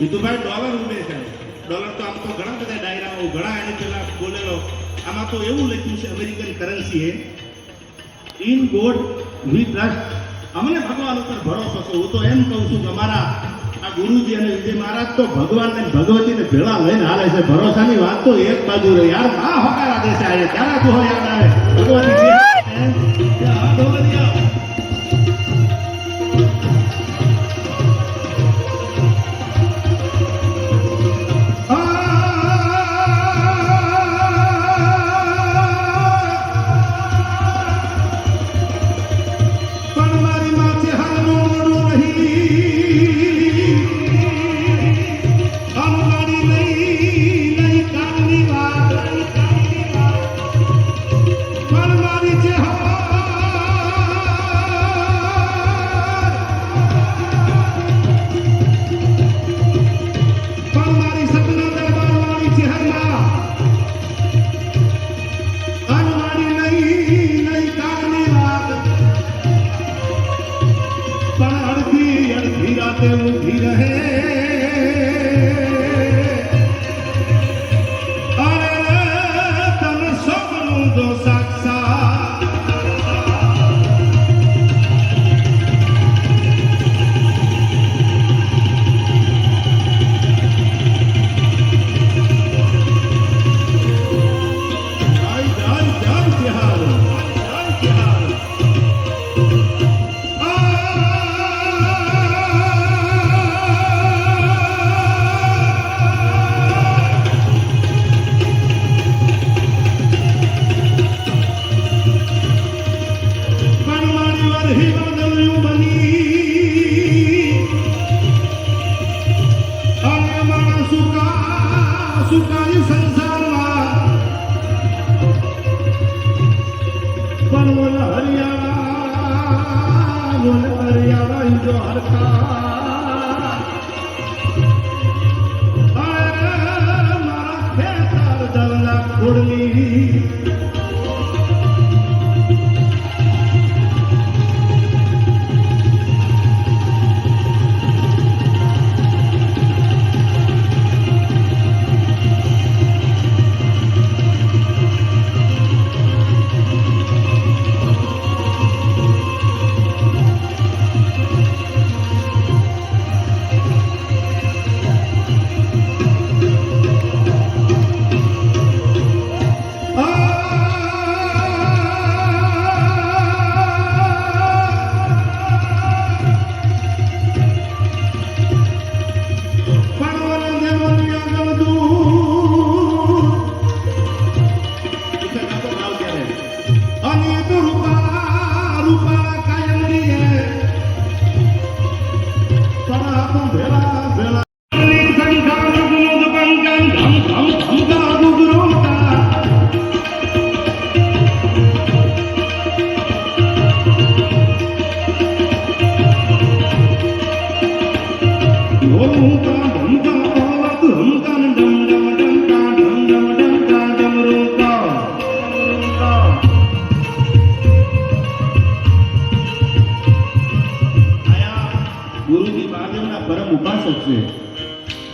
વિધુભાઈ dollar ઉડે છે. Dollar તો આમ તો ઘણા બધા ડાયરાઓ ઘણા એની પેલા બોલેલો. આમાં તો એવું લખ્યું છે American currency A in God V trust. અમને ભગવાન ઉપર ભરોસો છે. હું તો એમ કહું છું કે અમારા આ ગુરુજી અને વિજય મહારાજ તો ભગવાન ને ભગવતીને ભેળા લઈને હાલે છે. ભરોસાની વાત તો એક બાજુ રહે યાર. આ હકારા દેશે આવે ત્યારે તો યાદ આવે ભગવતી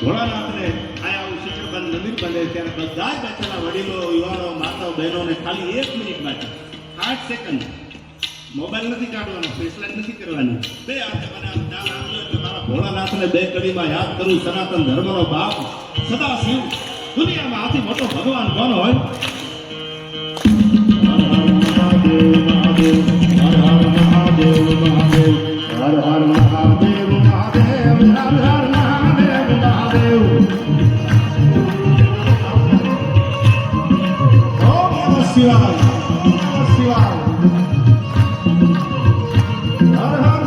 ભોળાનાથને આયા શિખરબંધ મંદિર બને ત્યારે બધા જ બેઠેલા વડીલો યુવાનો માતાઓ બહેનોને ખાલી 1 મિનિટ માટે 8 સેકન્ડ મોબાઈલ નથી કાઢવાનો, ફેસલાઇટ નથી કરવાની, બે હાથે મને આમ ચાલ આપજો એટલે મારા ભોળાનાથને 2 કડીમાં યાદ કરું. સનાતન ધર્મનો બાપ સદા શિવ, દુનિયામાં આથી મોટો ભગવાન કોણ હોય? હર હર મહાદેવ મહાદેવ, હર હર મહાદેવ મહાદેવ, હર હર મહાદેવ મહાદેવ. ઓમ નમઃ શિવાય, નમઃ શિવાય. હર હર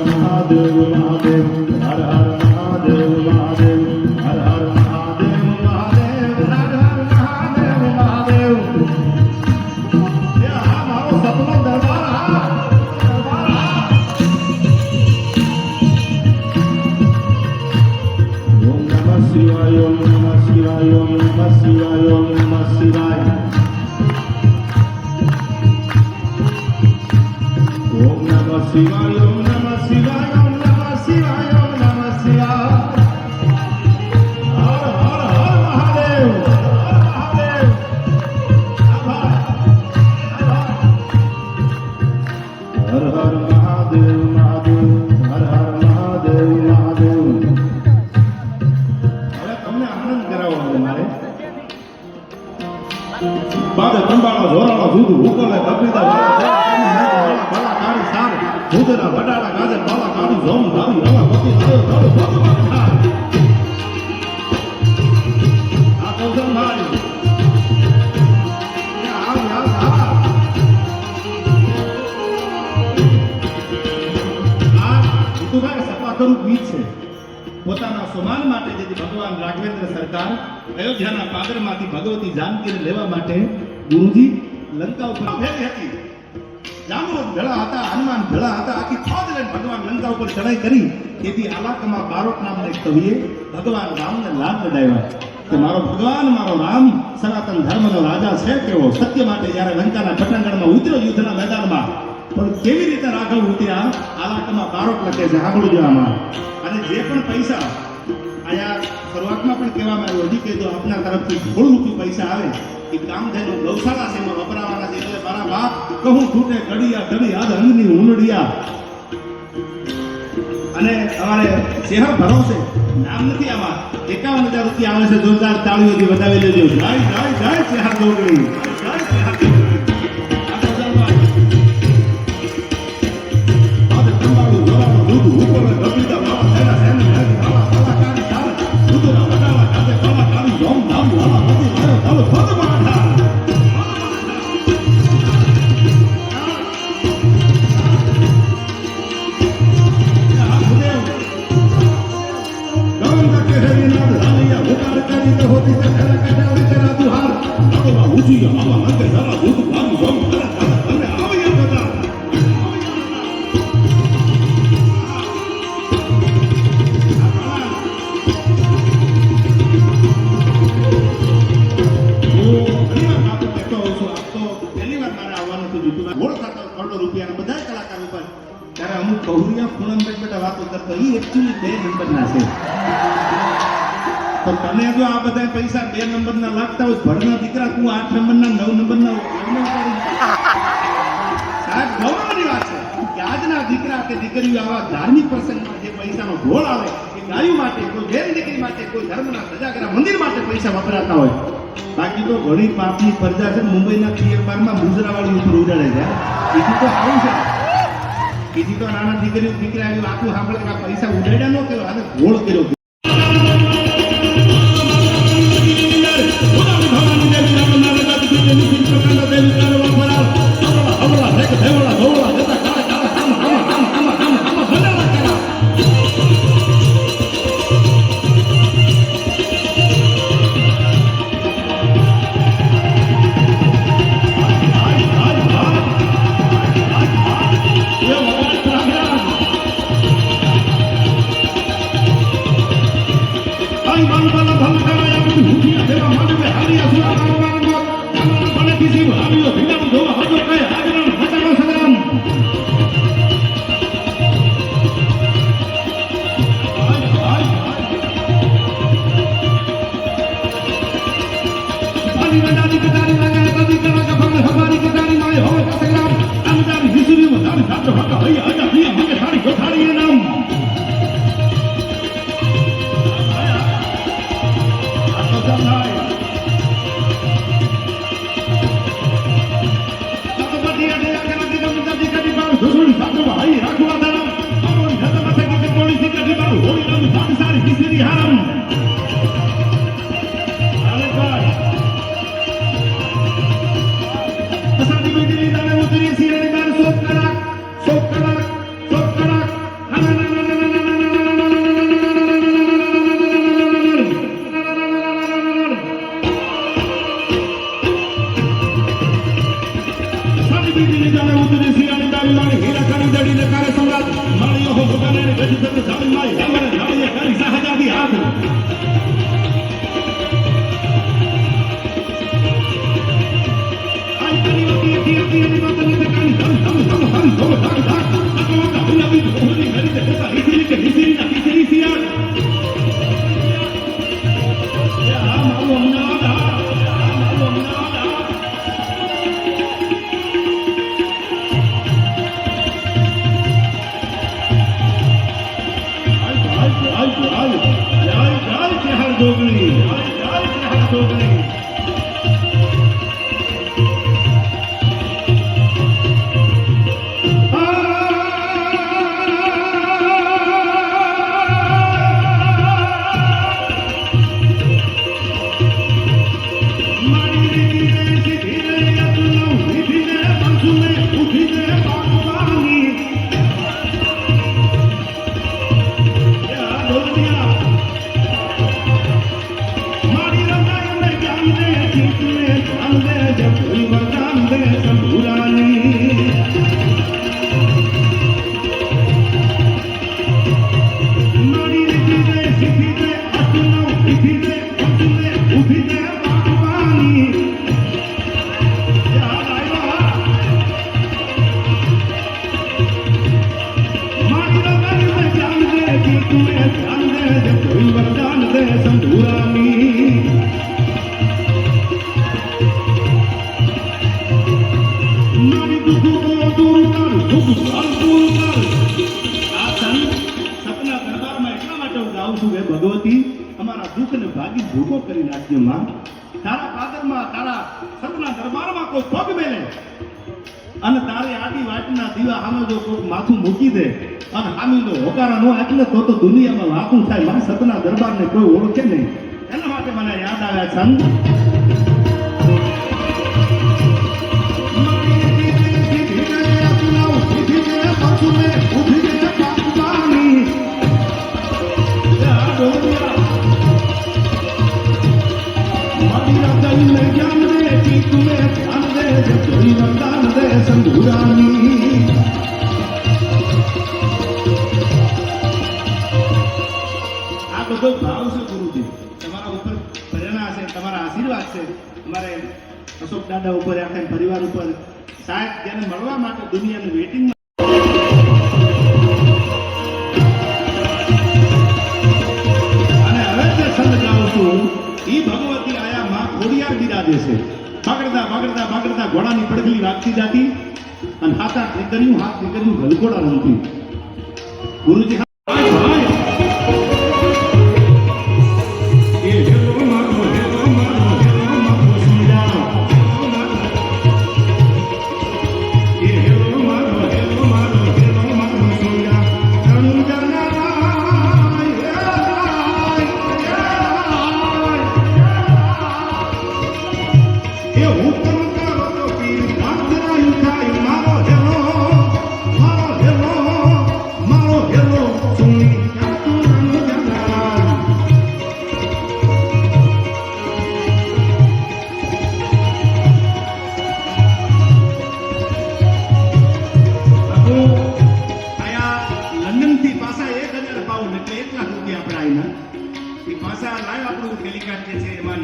મહાદેવ મહાદેવ, હર હર મહાદેવ મહાદેવ, હર હર મહાદેવ મહાદેવ, હર હર મહાદેવ મહાદેવ. આ મારો સપનો દરબાર, ઓમ નમઃ શિવાય, ઓમ નમઃ શિવાય, ઓમ નમઃ શિવાય, ઓમ નમઃ શિવાય. બાદ કંબાળા જોરાળા દૂધ ઉકોલે બકરીદા વાળા બાળા કાળી સાર દૂધના વડાળા ગાજર બાળા કાળી જોમ ધાવી હવા પતિ નદર નળ ભગવાન આ કૌશલ ભાઈ ગીત છે પોતાના સુમાન માટે જેથી ભગવાન રાઘવેન્દ્ર સરકાર અયોધ્યાના પાદરમાંથી ભગવતી જાનકીને લેવા માટે ગુરુજી લંકા ઉપર ફેરી હતી. જામવંત ભેળા હતા, હનુમાન ભેળા હતા, આખી ફોજ લઈને ભગવાન લંકા ઉપર ચડાઈ કરી. તેથી આલાકમાં બારોટ નામના એક કવિએ ભગવાન રામને લાડ લડાવ્યા કે મારો ભગવાન મારો રામ સનાતન ધર્મનો રાજા છે કેવો સત્ય માટે જ્યારે લંકાના પટાંગણમાં ઉતર્યો યુદ્ધના મેદાનમાં પણ કેવી રીતે રાઘવ ઉતર્યા આલાકમાં બારોટ લખે છે આગળ જોવામાં. અને જે પણ પૈસા અહીંયા શરૂઆતમાં પણ કહેવામાં આવ્યું હજી કે જો આપના તરફથી થોડું રૂપિયું પૈસા આવે એ કામધેનુ ગૌશાળા છે એમાં વપરાવાના છે એટલે મારા બાપ કહું છૂટે ઘડિયા ઘડી આજ અંગની ઉંડડિયા. અને અમારે શહેર ભરોસે નામ નથી આમાં 51,000 રૂપિયા આવે છે. જોરદાર તાળીઓથી વધાવી લેજો. જય જય જય શહેર જોગણી, જય શહેર જોગણી. તમે જો આ બધા પૈસા 2 નંબરના લાગતા હોય ભરના દીકરા તું 8 નંબરના 9 નંબરના સાહેબ ગૌરવની વાત છે કે આજના દીકરા કે દીકરીઓ આવા ધાર્મિક પ્રસંગમાં જે પૈસાનો ઢોળ આવે એ ગાયું માટે, કોઈ બેન દીકરી માટે, કોઈ ધર્મના સજાગરા મંદિર માટે પૈસા વપરાતા હોય. બાકી તો ઘણી પાપની પ્રજા છે મુંબઈના પિયર બારમાં મુજરાવાળી ઉપર ઉડાડે છે. બીજું તો આવું છે, બીજી તો નાના દીકરીઓ દીકરા આવ્યું આખું સાંભળે કે પૈસા ઉડાડ્યા ન કર્યો અને ઢોળ કર્યો. Douglas. માં તારા પાદરમાં તારા સતના દરબારમાં કોઈ પગ મેલે અને તારી આડી વાટના દીવા સામે જો કોઈ માથું મૂકી દે અને હામીનો હોકારા નો એટલે તો દુનિયામાં લાખું થાય મારા સતના દરબારને કોઈ ઓળખે નહીં. એના માટે મને યાદ આવ્યા સંત આ બધો ભાવ છે ગુરુજી તમારા ઉપર પ્રેરણા છે, તમારા આશીર્વાદ છે અમારે અશોક દાદા ઉપર આખા પરિવાર ઉપર સાહેબ જેને મળવા માટે દુનિયાનું વેટિંગ અને હવે જે સંત ગાઉં છું એ ભગવતી આયા માં ખોડિયાર બિરાજે છે. બાગડતા બાગડતા બાગડતા ઘોડાની પડગલી વાગતી જાતી અને હાથ નીકળ્યું ગલગોડા રમતી. ગુરુજી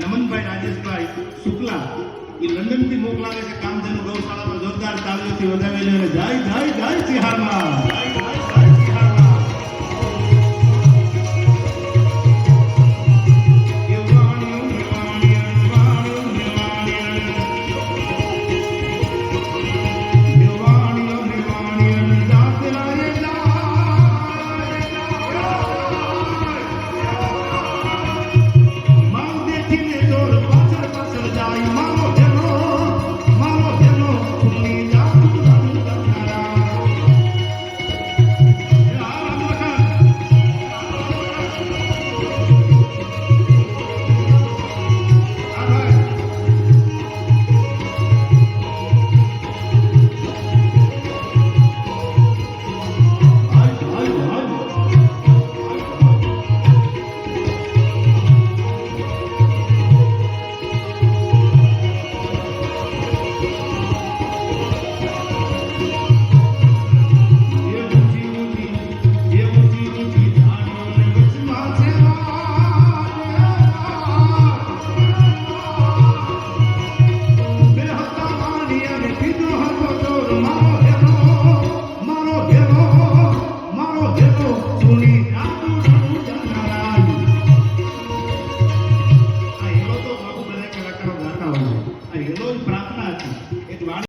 નમનભાઈ રાજેશભાઈ શુક્લા એ લંડન થી મોકલાવે છે કામધેનુ ગૌશાળામાં જોરદાર તાળીઓથી વધાવેલી અને જય જય જય સિંહારમાં.